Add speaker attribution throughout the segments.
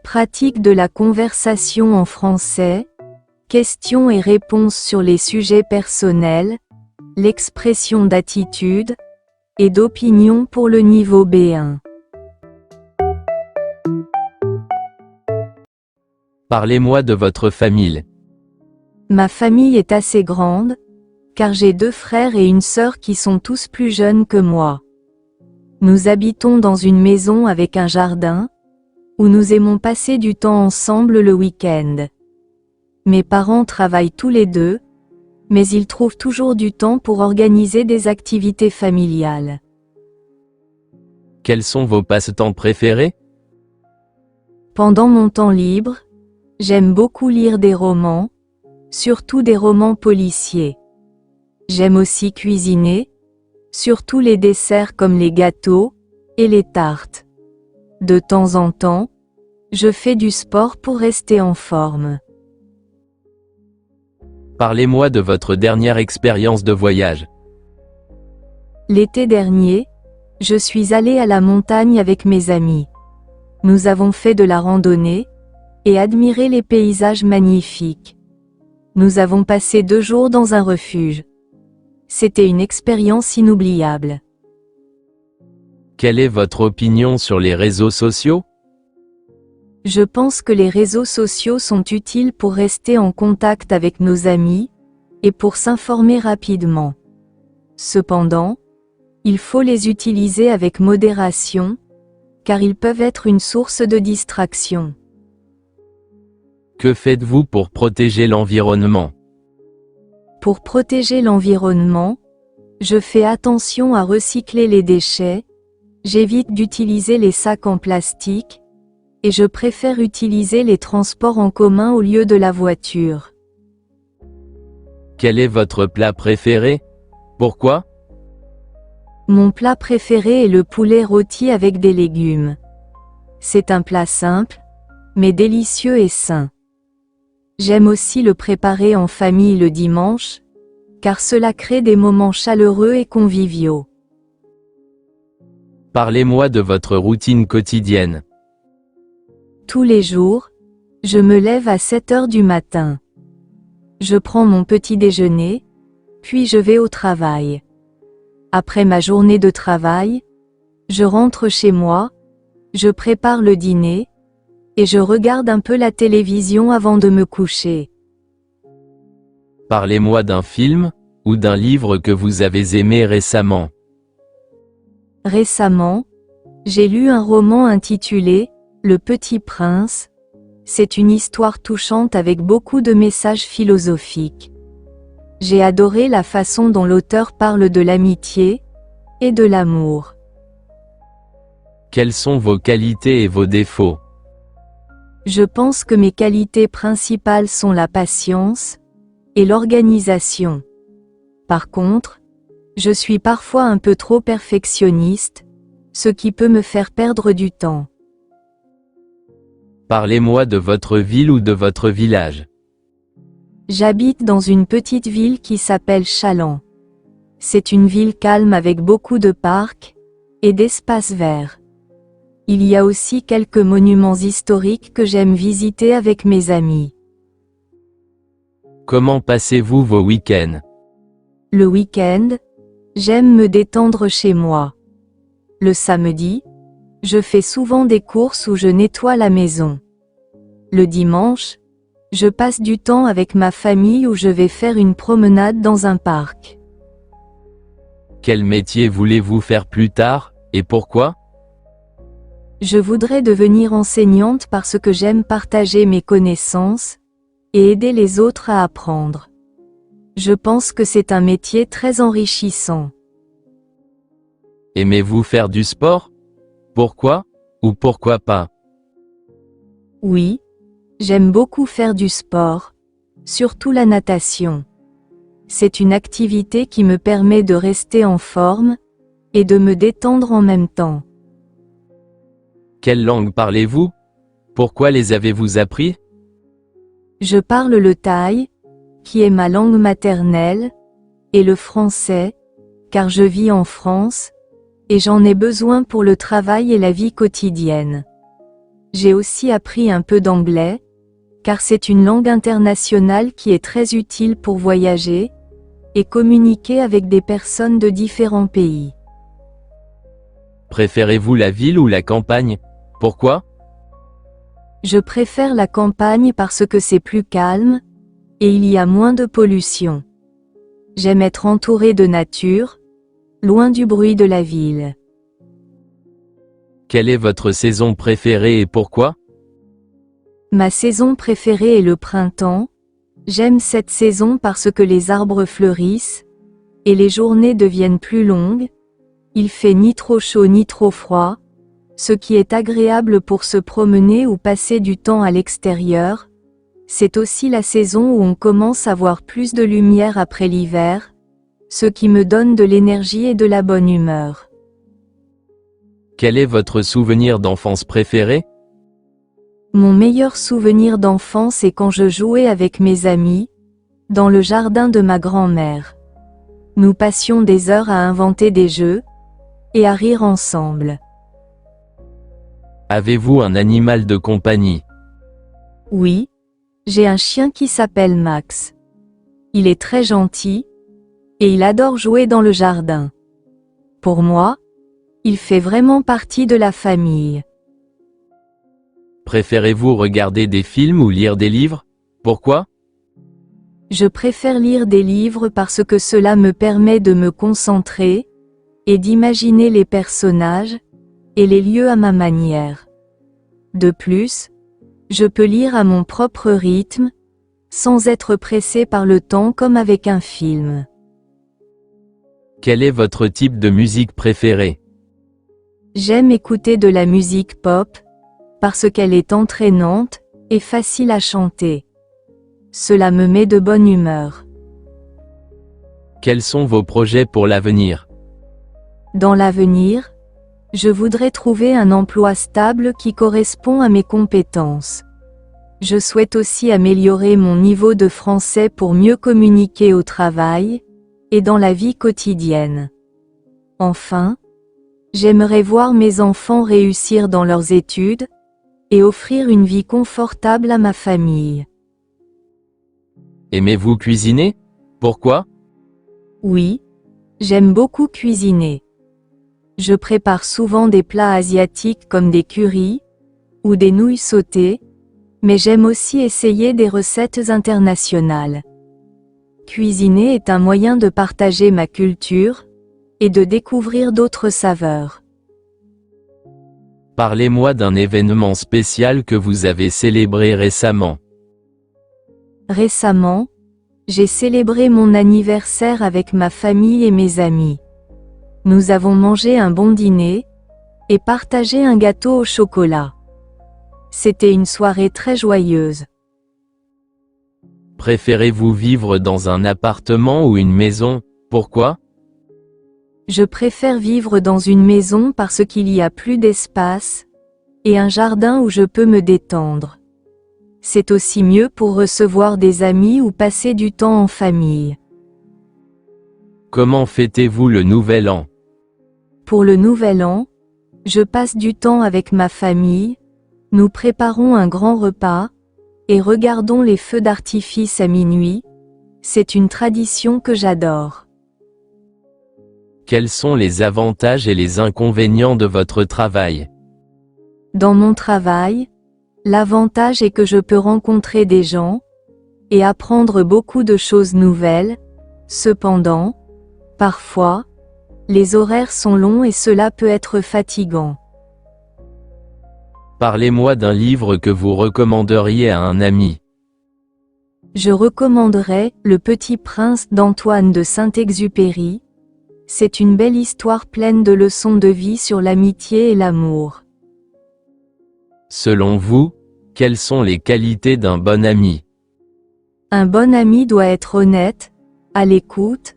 Speaker 1: Pratique de la conversation en français, questions et réponses sur les sujets personnels, l'expression d'attitude et d'opinion pour le niveau B1.
Speaker 2: Parlez-moi de votre famille.
Speaker 1: Ma famille est assez grande, car j'ai 2 frères et une sœur qui sont tous plus jeunes que moi. Nous habitons dans une maison avec un jardin, où nous aimons passer du temps ensemble le week-end. Mes parents travaillent tous les deux, mais ils trouvent toujours du temps pour organiser des activités familiales.
Speaker 2: Quels sont vos passe-temps préférés?
Speaker 1: Pendant mon temps libre, j'aime beaucoup lire des romans, surtout des romans policiers. J'aime aussi cuisiner, surtout les desserts comme les gâteaux et les tartes. De temps en temps, je fais du sport pour rester en forme.
Speaker 2: Parlez-moi de votre dernière expérience de voyage.
Speaker 1: L'été dernier, je suis allée à la montagne avec mes amis. Nous avons fait de la randonnée et admiré les paysages magnifiques. Nous avons passé 2 jours dans un refuge. C'était une expérience inoubliable.
Speaker 2: Quelle est votre opinion sur les réseaux sociaux?
Speaker 1: Je pense que les réseaux sociaux sont utiles pour rester en contact avec nos amis et pour s'informer rapidement. Cependant, il faut les utiliser avec modération, car ils peuvent être une source de distraction.
Speaker 2: Que faites-vous pour protéger l'environnement?
Speaker 1: Pour protéger l'environnement, je fais attention à recycler les déchets, j'évite d'utiliser les sacs en plastique, et je préfère utiliser les transports en commun au lieu de la voiture.
Speaker 2: Quel est votre plat préféré? Pourquoi?
Speaker 1: Mon plat préféré est le poulet rôti avec des légumes. C'est un plat simple, mais délicieux et sain. J'aime aussi le préparer en famille le dimanche, car cela crée des moments chaleureux et conviviaux.
Speaker 2: Parlez-moi de votre routine quotidienne.
Speaker 1: Tous les jours, je me lève à 7 heures du matin. Je prends mon petit déjeuner, puis je vais au travail. Après ma journée de travail, je rentre chez moi, je prépare le dîner, et je regarde un peu la télévision avant de me coucher.
Speaker 2: Parlez-moi d'un film ou d'un livre que vous avez aimé récemment.
Speaker 1: Récemment, j'ai lu un roman intitulé « Le Petit Prince ». C'est une histoire touchante avec beaucoup de messages philosophiques. J'ai adoré la façon dont l'auteur parle de l'amitié et de l'amour.
Speaker 2: Quelles sont vos qualités et vos défauts?
Speaker 1: Je pense que mes qualités principales sont la patience et l'organisation. Par contre, je suis parfois un peu trop perfectionniste, ce qui peut me faire perdre du temps.
Speaker 2: Parlez-moi de votre ville ou de votre village.
Speaker 1: J'habite dans une petite ville qui s'appelle Chaland. C'est une ville calme avec beaucoup de parcs et d'espaces verts. Il y a aussi quelques monuments historiques que j'aime visiter avec mes amis.
Speaker 2: Comment passez-vous vos week-ends?
Speaker 1: Le week-end, j'aime me détendre chez moi. Le samedi, je fais souvent des courses où je nettoie la maison. Le dimanche, je passe du temps avec ma famille où je vais faire une promenade dans un parc.
Speaker 2: Quel métier voulez-vous faire plus tard, et pourquoi?
Speaker 1: Je voudrais devenir enseignante parce que j'aime partager mes connaissances et aider les autres à apprendre. Je pense que c'est un métier très enrichissant.
Speaker 2: Aimez-vous faire du sport? Pourquoi ou pourquoi pas?
Speaker 1: Oui, j'aime beaucoup faire du sport, surtout la natation. C'est une activité qui me permet de rester en forme et de me détendre en même temps.
Speaker 2: Quelle langue parlez-vous? Pourquoi les avez-vous appris?
Speaker 1: Je parle le thaï, qui est ma langue maternelle, et le français, car je vis en France, et j'en ai besoin pour le travail et la vie quotidienne. J'ai aussi appris un peu d'anglais, car c'est une langue internationale qui est très utile pour voyager et communiquer avec des personnes de différents pays.
Speaker 2: Préférez-vous la ville ou la campagne? Pourquoi?
Speaker 1: Je préfère la campagne parce que c'est plus calme, et il y a moins de pollution. J'aime être entouré de nature, loin du bruit de la ville.
Speaker 2: Quelle est votre saison préférée et pourquoi?
Speaker 1: Ma saison préférée est le printemps. J'aime cette saison parce que les arbres fleurissent, et les journées deviennent plus longues. Il fait ni trop chaud ni trop froid, ce qui est agréable pour se promener ou passer du temps à l'extérieur. C'est aussi la saison où on commence à voir plus de lumière après l'hiver, ce qui me donne de l'énergie et de la bonne humeur.
Speaker 2: Quel est votre souvenir d'enfance préféré?
Speaker 1: Mon meilleur souvenir d'enfance est quand je jouais avec mes amis, dans le jardin de ma grand-mère. Nous passions des heures à inventer des jeux, et à rire ensemble.
Speaker 2: Avez-vous un animal de compagnie?
Speaker 1: Oui, j'ai un chien qui s'appelle Max. Il est très gentil, et il adore jouer dans le jardin. Pour moi, il fait vraiment partie de la famille.
Speaker 2: Préférez-vous regarder des films ou lire des livres? Pourquoi?
Speaker 1: Je préfère lire des livres parce que cela me permet de me concentrer, et d'imaginer les personnages, et les lieux à ma manière. De plus, je peux lire à mon propre rythme, sans être pressé par le temps comme avec un film.
Speaker 2: Quel est votre type de musique préféré?
Speaker 1: J'aime écouter de la musique pop, parce qu'elle est entraînante, et facile à chanter. Cela me met de bonne humeur.
Speaker 2: Quels sont vos projets pour l'avenir?
Speaker 1: Dans l'avenir, je voudrais trouver un emploi stable qui correspond à mes compétences. Je souhaite aussi améliorer mon niveau de français pour mieux communiquer au travail, et dans la vie quotidienne. Enfin, j'aimerais voir mes enfants réussir dans leurs études, et offrir une vie confortable à ma famille.
Speaker 2: Aimez-vous cuisiner? Pourquoi?
Speaker 1: Oui, j'aime beaucoup cuisiner. Je prépare souvent des plats asiatiques comme des currys, ou des nouilles sautées, mais j'aime aussi essayer des recettes internationales. Cuisiner est un moyen de partager ma culture, et de découvrir d'autres saveurs.
Speaker 2: Parlez-moi d'un événement spécial que vous avez célébré récemment.
Speaker 1: Récemment, j'ai célébré mon anniversaire avec ma famille et mes amis. Nous avons mangé un bon dîner, et partagé un gâteau au chocolat. C'était une soirée très joyeuse.
Speaker 2: Préférez-vous vivre dans un appartement ou une maison? Pourquoi?
Speaker 1: Je préfère vivre dans une maison parce qu'il y a plus d'espace, et un jardin où je peux me détendre. C'est aussi mieux pour recevoir des amis ou passer du temps en famille.
Speaker 2: Comment fêtez-vous le Nouvel An?
Speaker 1: Pour le Nouvel An, je passe du temps avec ma famille, nous préparons un grand repas, et regardons les feux d'artifice à minuit. C'est une tradition que j'adore.
Speaker 2: Quels sont les avantages et les inconvénients de votre travail?
Speaker 1: Dans mon travail, l'avantage est que je peux rencontrer des gens, et apprendre beaucoup de choses nouvelles. Cependant, parfois, les horaires sont longs et cela peut être fatigant.
Speaker 2: Parlez-moi d'un livre que vous recommanderiez à un ami.
Speaker 1: Je recommanderais Le Petit Prince d'Antoine de Saint-Exupéry. C'est une belle histoire pleine de leçons de vie sur l'amitié et l'amour.
Speaker 2: Selon vous, quelles sont les qualités d'un bon ami?
Speaker 1: Un bon ami doit être honnête, à l'écoute,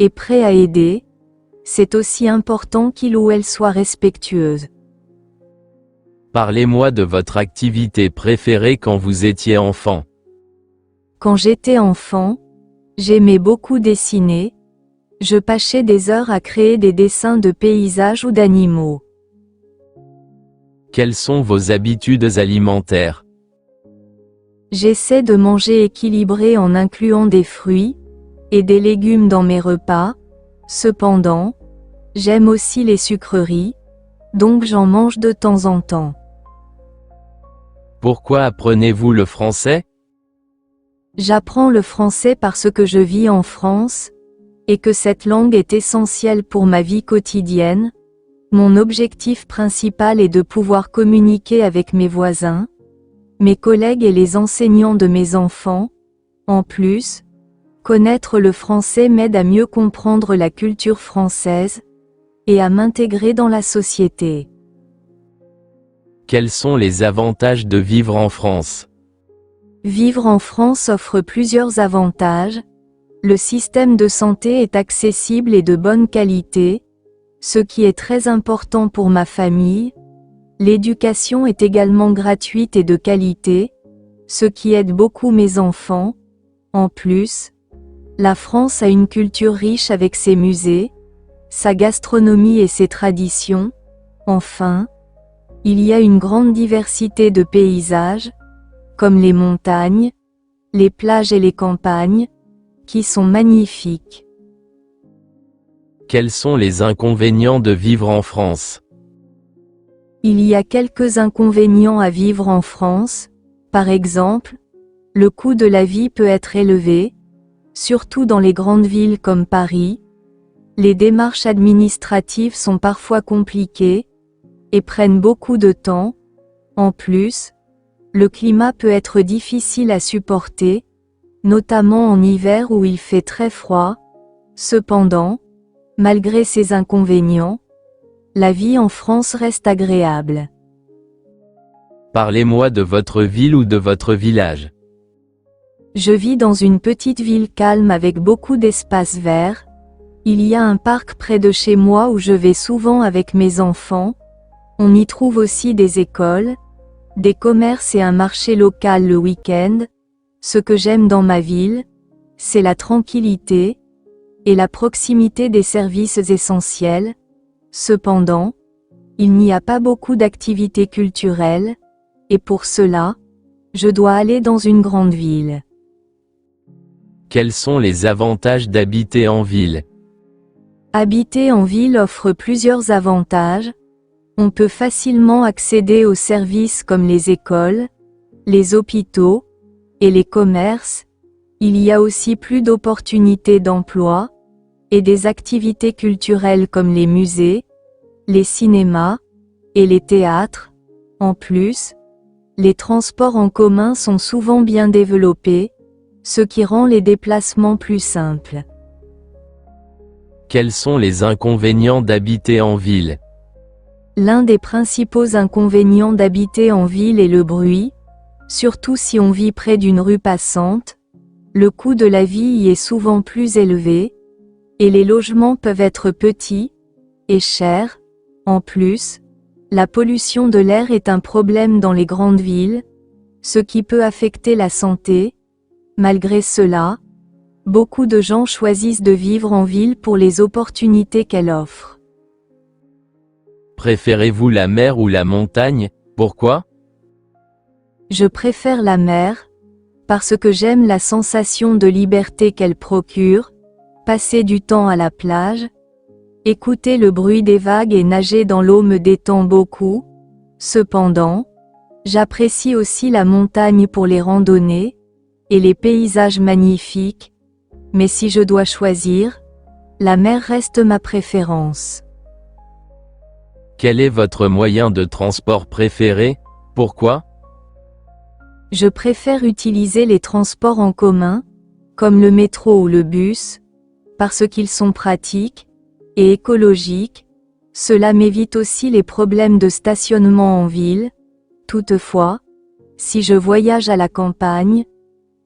Speaker 1: et prêt à aider. C'est aussi important qu'il ou elle soit respectueuse.
Speaker 2: Parlez-moi de votre activité préférée quand vous étiez enfant.
Speaker 1: Quand j'étais enfant, j'aimais beaucoup dessiner. Je passais des heures à créer des dessins de paysages ou d'animaux.
Speaker 2: Quelles sont vos habitudes alimentaires?
Speaker 1: J'essaie de manger équilibré en incluant des fruits et des légumes dans mes repas. Cependant, j'aime aussi les sucreries, donc j'en mange de temps en temps.
Speaker 2: Pourquoi apprenez-vous le français?
Speaker 1: J'apprends le français parce que je vis en France, et que cette langue est essentielle pour ma vie quotidienne. Mon objectif principal est de pouvoir communiquer avec mes voisins, mes collègues et les enseignants de mes enfants. En plus, connaître le français m'aide à mieux comprendre la culture française, et à m'intégrer dans la société.
Speaker 2: Quels sont les avantages de vivre en France?
Speaker 1: Vivre en France offre plusieurs avantages. Le système de santé est accessible et de bonne qualité, ce qui est très important pour ma famille. L'éducation est également gratuite et de qualité, ce qui aide beaucoup mes enfants. En plus, la France a une culture riche avec ses musées, sa gastronomie et ses traditions. Enfin, il y a une grande diversité de paysages, comme les montagnes, les plages et les campagnes, qui sont magnifiques.
Speaker 2: Quels sont les inconvénients de vivre en France?
Speaker 1: Il y a quelques inconvénients à vivre en France. Par exemple, le coût de la vie peut être élevé, surtout dans les grandes villes comme Paris. Les démarches administratives sont parfois compliquées et prennent beaucoup de temps. En plus, le climat peut être difficile à supporter, notamment en hiver où il fait très froid. Cependant, malgré ces inconvénients, la vie en France reste agréable.
Speaker 2: Parlez-moi de votre ville ou de votre village.
Speaker 1: Je vis dans une petite ville calme avec beaucoup d'espaces verts. Il y a un parc près de chez moi où je vais souvent avec mes enfants. On y trouve aussi des écoles, des commerces et un marché local le week-end. Ce que j'aime dans ma ville, c'est la tranquillité et la proximité des services essentiels. Cependant, il n'y a pas beaucoup d'activités culturelles, et pour cela, je dois aller dans une grande ville.
Speaker 2: Quels sont les avantages d'habiter en ville?
Speaker 1: Habiter en ville offre plusieurs avantages. On peut facilement accéder aux services comme les écoles, les hôpitaux et les commerces. Il y a aussi plus d'opportunités d'emploi et des activités culturelles comme les musées, les cinémas et les théâtres. En plus, les transports en commun sont souvent bien développés, ce qui rend les déplacements plus simples.
Speaker 2: Quels sont les inconvénients d'habiter en ville?
Speaker 1: L'un des principaux inconvénients d'habiter en ville est le bruit, surtout si on vit près d'une rue passante. Le coût de la vie y est souvent plus élevé, et les logements peuvent être petits et chers. En plus, la pollution de l'air est un problème dans les grandes villes, ce qui peut affecter la santé. Malgré cela, beaucoup de gens choisissent de vivre en ville pour les opportunités qu'elle offre.
Speaker 2: Préférez-vous la mer ou la montagne? Pourquoi?
Speaker 1: Je préfère la mer, parce que j'aime la sensation de liberté qu'elle procure, passer du temps à la plage, écouter le bruit des vagues et nager dans l'eau me détend beaucoup. Cependant, j'apprécie aussi la montagne pour les randonnées, et les paysages magnifiques, mais si je dois choisir, la mer reste ma préférence.
Speaker 2: Quel est votre moyen de transport préféré? Pourquoi?
Speaker 1: Je préfère utiliser les transports en commun, comme le métro ou le bus, parce qu'ils sont pratiques et écologiques. Cela m'évite aussi les problèmes de stationnement en ville. Toutefois, si je voyage à la campagne,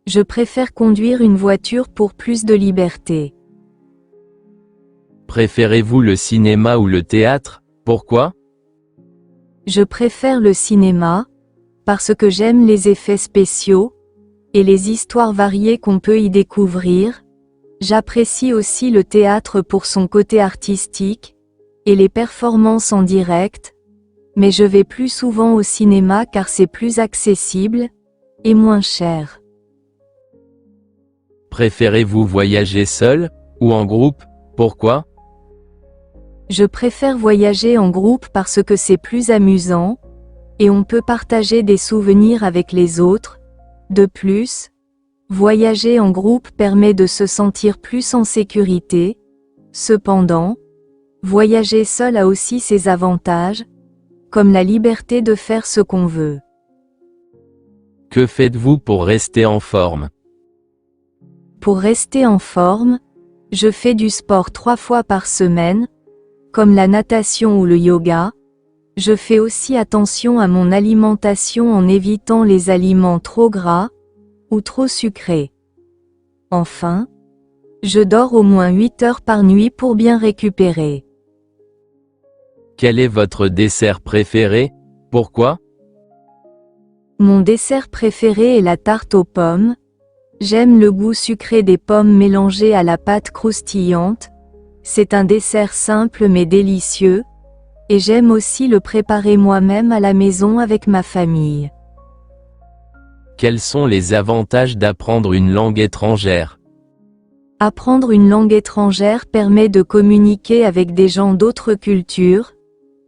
Speaker 1: je préfère conduire une voiture pour plus de liberté.
Speaker 2: Préférez-vous le cinéma ou le théâtre? Pourquoi?
Speaker 1: Je préfère le cinéma, parce que j'aime les effets spéciaux, et les histoires variées qu'on peut y découvrir. J'apprécie aussi le théâtre pour son côté artistique, et les performances en direct. Mais je vais plus souvent au cinéma car c'est plus accessible, et moins cher.
Speaker 2: Préférez-vous voyager seul, ou en groupe, pourquoi?
Speaker 1: Je préfère voyager en groupe parce que c'est plus amusant, et on peut partager des souvenirs avec les autres. De plus, voyager en groupe permet de se sentir plus en sécurité. Cependant, voyager seul a aussi ses avantages, comme la liberté de faire ce qu'on veut.
Speaker 2: Que faites-vous pour rester en forme?
Speaker 1: Pour rester en forme, je fais du sport 3 fois par semaine, comme la natation ou le yoga. Je fais aussi attention à mon alimentation en évitant les aliments trop gras ou trop sucrés. Enfin, je dors au moins 8 heures par nuit pour bien récupérer.
Speaker 2: Quel est votre dessert préféré? Pourquoi?
Speaker 1: Mon dessert préféré est la tarte aux pommes. J'aime le goût sucré des pommes mélangées à la pâte croustillante. C'est un dessert simple mais délicieux. Et j'aime aussi le préparer moi-même à la maison avec ma famille.
Speaker 2: Quels sont les avantages d'apprendre une langue étrangère?
Speaker 1: Apprendre une langue étrangère permet de communiquer avec des gens d'autres cultures,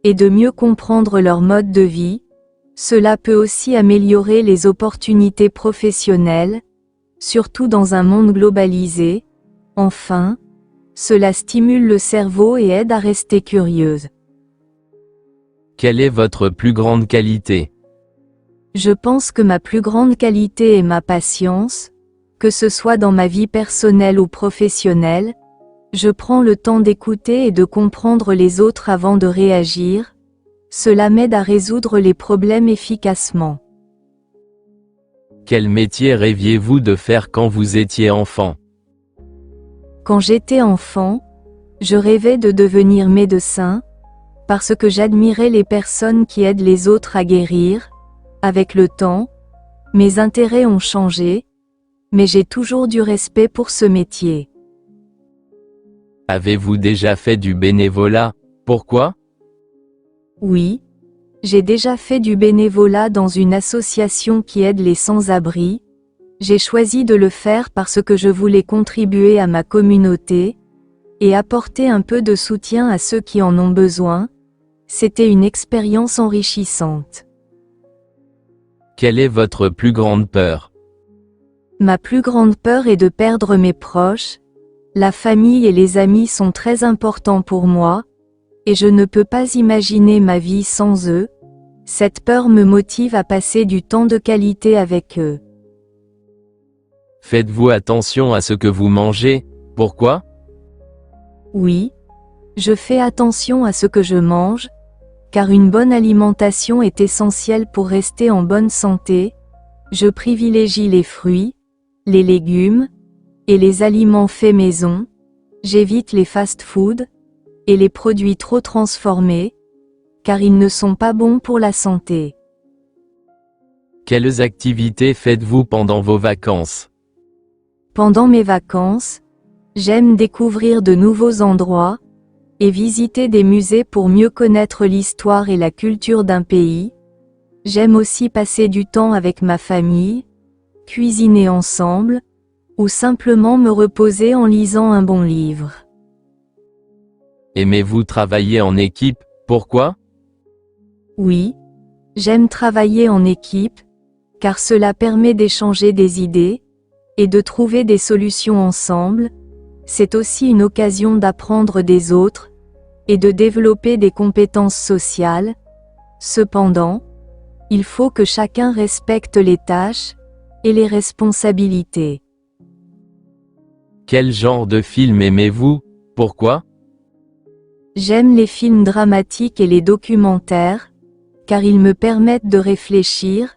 Speaker 1: et de mieux comprendre leur mode de vie. Cela peut aussi améliorer les opportunités professionnelles, surtout dans un monde globalisé. Enfin, cela stimule le cerveau et aide à rester curieuse.
Speaker 2: Quelle est votre plus grande qualité?
Speaker 1: Je pense que ma plus grande qualité est ma patience, que ce soit dans ma vie personnelle ou professionnelle. Je prends le temps d'écouter et de comprendre les autres avant de réagir. Cela m'aide à résoudre les problèmes efficacement.
Speaker 2: Quel métier rêviez-vous de faire quand vous étiez enfant?
Speaker 1: Quand j'étais enfant, je rêvais de devenir médecin, parce que j'admirais les personnes qui aident les autres à guérir. Avec le temps, mes intérêts ont changé, mais j'ai toujours du respect pour ce métier.
Speaker 2: Avez-vous déjà fait du bénévolat? Pourquoi?
Speaker 1: Oui, j'ai déjà fait du bénévolat dans une association qui aide les sans-abri. J'ai choisi de le faire parce que je voulais contribuer à ma communauté et apporter un peu de soutien à ceux qui en ont besoin. C'était une expérience enrichissante.
Speaker 2: Quelle est votre plus grande peur?
Speaker 1: Ma plus grande peur est de perdre mes proches. La famille et les amis sont très importants pour moi, et je ne peux pas imaginer ma vie sans eux. Cette peur me motive à passer du temps de qualité avec eux.
Speaker 2: Faites-vous attention à ce que vous mangez? Pourquoi?
Speaker 1: Oui, je fais attention à ce que je mange, car une bonne alimentation est essentielle pour rester en bonne santé. Je privilégie les fruits, les légumes, et les aliments faits maison. J'évite les fast-foods, et les produits trop transformés, car ils ne sont pas bons pour la santé.
Speaker 2: Quelles activités faites-vous pendant vos vacances?
Speaker 1: Pendant mes vacances, j'aime découvrir de nouveaux endroits, et visiter des musées pour mieux connaître l'histoire et la culture d'un pays. J'aime aussi passer du temps avec ma famille, cuisiner ensemble, ou simplement me reposer en lisant un bon livre.
Speaker 2: Aimez-vous travailler en équipe? Pourquoi?
Speaker 1: Oui, j'aime travailler en équipe, car cela permet d'échanger des idées, et de trouver des solutions ensemble. C'est aussi une occasion d'apprendre des autres, et de développer des compétences sociales. Cependant, il faut que chacun respecte les tâches, et les responsabilités.
Speaker 2: Quel genre de film aimez-vous? Pourquoi?
Speaker 1: J'aime les films dramatiques et les documentaires, car ils me permettent de réfléchir,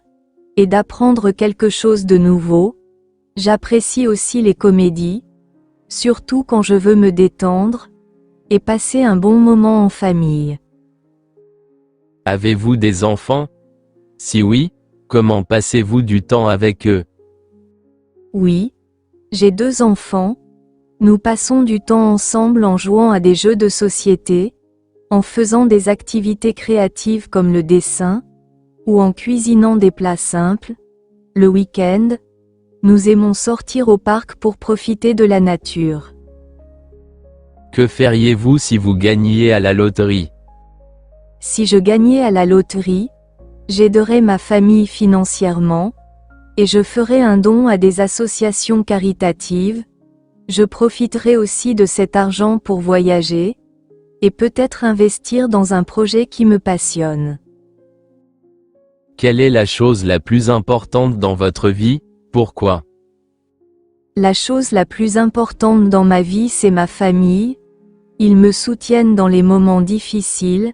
Speaker 1: et d'apprendre quelque chose de nouveau. J'apprécie aussi les comédies, surtout quand je veux me détendre, et passer un bon moment en famille.
Speaker 2: Avez-vous des enfants? Si oui, comment passez-vous du temps avec eux?
Speaker 1: Oui, j'ai 2 enfants. Nous passons du temps ensemble en jouant à des jeux de société. en faisant des activités créatives comme le dessin, ou en cuisinant des plats simples. Le week-end, nous aimons sortir au parc pour profiter de la nature.
Speaker 2: Que feriez-vous si vous gagniez à la loterie?
Speaker 1: Si je gagnais à la loterie, j'aiderais ma famille financièrement, et je ferais un don à des associations caritatives. Je profiterai aussi de cet argent pour voyager, et peut-être investir dans un projet qui me passionne.
Speaker 2: Quelle est la chose la plus importante dans votre vie? Pourquoi?
Speaker 1: La chose la plus importante dans ma vie, c'est ma famille. Ils me soutiennent dans les moments difficiles,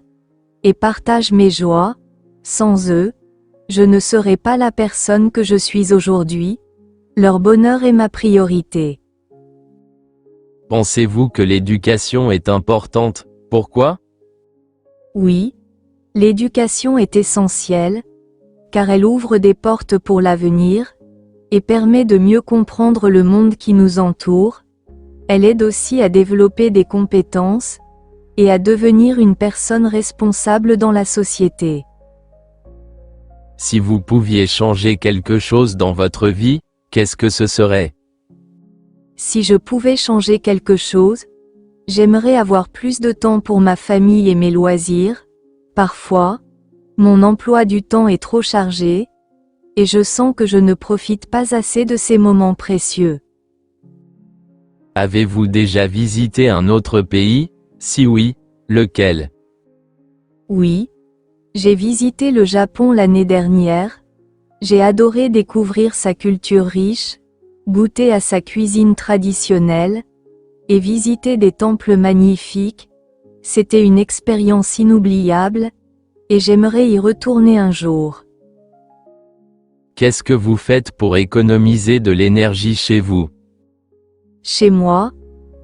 Speaker 1: et partagent mes joies. Sans eux, je ne serais pas la personne que je suis aujourd'hui. Leur bonheur est ma priorité.
Speaker 2: Pensez-vous que l'éducation est importante? Pourquoi?
Speaker 1: Oui, l'éducation est essentielle, car elle ouvre des portes pour l'avenir, et permet de mieux comprendre le monde qui nous entoure. Elle aide aussi à développer des compétences, et à devenir une personne responsable dans la société.
Speaker 2: Si vous pouviez changer quelque chose dans votre vie, qu'est-ce que ce serait?
Speaker 1: Si je pouvais changer quelque chose, j'aimerais avoir plus de temps pour ma famille et mes loisirs. Parfois, mon emploi du temps est trop chargé, et je sens que je ne profite pas assez de ces moments précieux.
Speaker 2: Avez-vous déjà visité un autre pays? Si oui, lequel?
Speaker 1: Oui, j'ai visité le Japon l'année dernière. J'ai adoré découvrir sa culture riche, goûter à sa cuisine traditionnelle, et visiter des temples magnifiques. C'était une expérience inoubliable, et j'aimerais y retourner un jour.
Speaker 2: Qu'est-ce que vous faites pour économiser de l'énergie chez vous?
Speaker 1: Chez moi,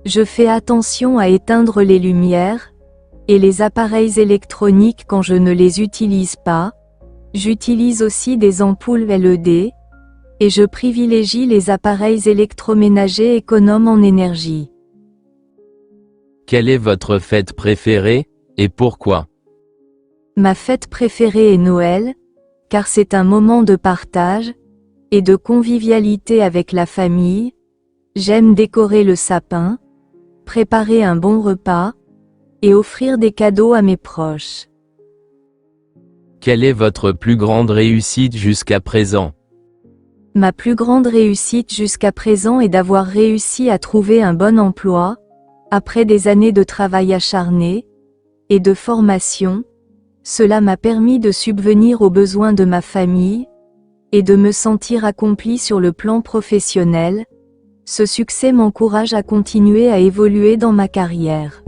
Speaker 1: je fais attention à éteindre les lumières, et les appareils électroniques quand je ne les utilise pas. J'utilise aussi des ampoules LED, et je privilégie les appareils électroménagers économes en énergie.
Speaker 2: Quelle est votre fête préférée, et pourquoi?
Speaker 1: Ma fête préférée est Noël, car c'est un moment de partage, et de convivialité avec la famille. J'aime décorer le sapin, préparer un bon repas, et offrir des cadeaux à mes proches.
Speaker 2: Quelle est votre plus grande réussite jusqu'à présent?
Speaker 1: Ma plus grande réussite jusqu'à présent est d'avoir réussi à trouver un bon emploi, après des années de travail acharné, et de formation. Cela m'a permis de subvenir aux besoins de ma famille, et de me sentir accompli sur le plan professionnel. Ce succès m'encourage à continuer à évoluer dans ma carrière.